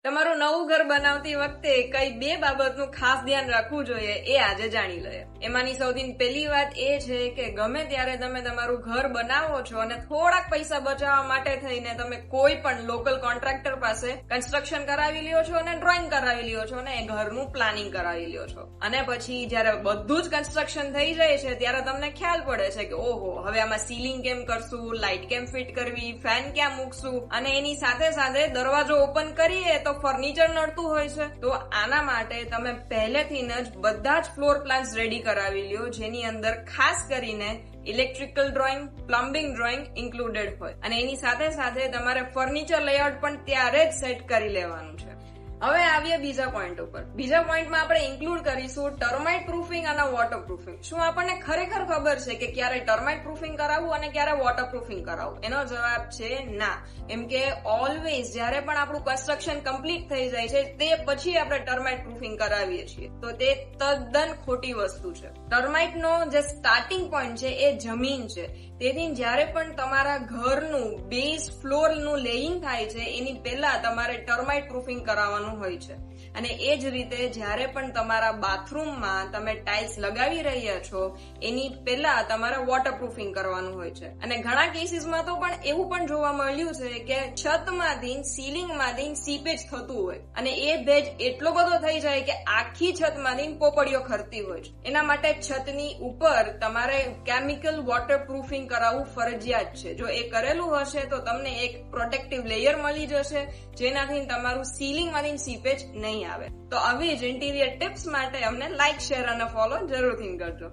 તમારું નવું ઘર બનાવતી વખતે કઈ બે બાબતનું ખાસ ધ્યાન રાખવું જોઈએ એ આજે જાણી લઈએ. એમાંની સૌથી પહેલી વાત એ છે કે ગમે ત્યારે તમે તમારું ઘર બનાવો છો અને થોડાક પૈસા બચાવવા માટે થઈને તમે કોઈ પણ લોકલ કોન્ટ્રાક્ટર પાસે કન્સ્ટ્રક્શન કરાવી લ્યો છો અને ડ્રોઈંગ કરાવી લ્યો છો અને એ ઘરનું પ્લાનિંગ કરાવી લ્યો છો અને પછી જયારે બધું જ કન્સ્ટ્રક્શન થઈ જાય છે ત્યારે તમને ખ્યાલ પડે છે કે ઓહો, હવે આમાં સીલિંગ કેમ કરશું, લાઇટ કેમ ફિટ કરવી, ફેન ક્યાં મૂકશું અને એની સાથે સાથે દરવાજો ઓપન કરીએ તો ફર્નિચર નડતું હોય છે. તો આના માટે તમે પહેલેથી જ બધા જ ફ્લોર પ્લાન્સ રેડી કરાવી લ્યો, જેની અંદર ખાસ કરીને electrical drawing, plumbing drawing included હોય અને એની સાથે સાથે તમારે ફર્નિચર લેઆઉટ પણ ત્યારે જ સેટ કરી લેવાનું છે. હવે આવીએ બીજા પોઈન્ટ ઉપર. બીજા પોઈન્ટમાં આપણે ઇન્ક્લુડ કરીશું ટર્માઇટ પ્રૂફિંગ અને વોટર પ્રૂફિંગ. શું આપણને ખરેખર ખબર છે કે ક્યારે ટર્માઇટ પ્રૂફિંગ કરાવવું અને ક્યારે વોટર પ્રૂફિંગ કરાવવું? એનો જવાબ છે ના. એમ કે ઓલવેઝ જયારે પણ આપણું કન્સ્ટ્રક્શન કમ્પ્લીટ થઈ જાય છે તે પછી આપણે ટર્માઇટ પ્રૂફિંગ કરાવીએ છીએ, તો તે તદ્દન ખોટી વસ્તુ છે. ટર્માઇટનો જે સ્ટાર્ટિંગ પોઈન્ટ છે એ જમીન છે. તેથી જયારે પણ તમારા ઘરનું બેઝ ફ્લોરનું લેઇંગ થાય છે એની પહેલા તમારે ટર્માઇટ પ્રૂફિંગ કરાવવાનું હોય છે. અને એ જ રીતે જયારે પણ તમારા બાથરૂમમાં તમે ટાઇલ્સ લગાવી રહ્યા છો એની પહેલા તમારે વોટરપ્રૂફિંગ કરવાનું હોય છે. અને ઘણા કેસીસમાં તો પણ એવું પણ જોવા મળ્યું છે કે છતમાંથી સીલિંગમાંથી સીપેજ થતું હોય અને એ ભેજ એટલો બધો થઈ જાય કે આખી છતમાંથી પોપડીઓ ખરતી હોય છે. એના માટે છતની ઉપર તમારે કેમિકલ વોટરપ્રૂફિંગ કરાવવું ફરજિયાત છે. જો એ કરેલું હશે તો તમને એક પ્રોટેક્ટિવ લેયર મળી જશે જેનાથી તમારું સીલિંગમાંથી સીપેજ નહીં આવે. તો આવી જ ઇન્ટિરિયર ટિપ્સ માટે અમને લાઇક, શેર અને ફોલો જરૂરથી કરજો.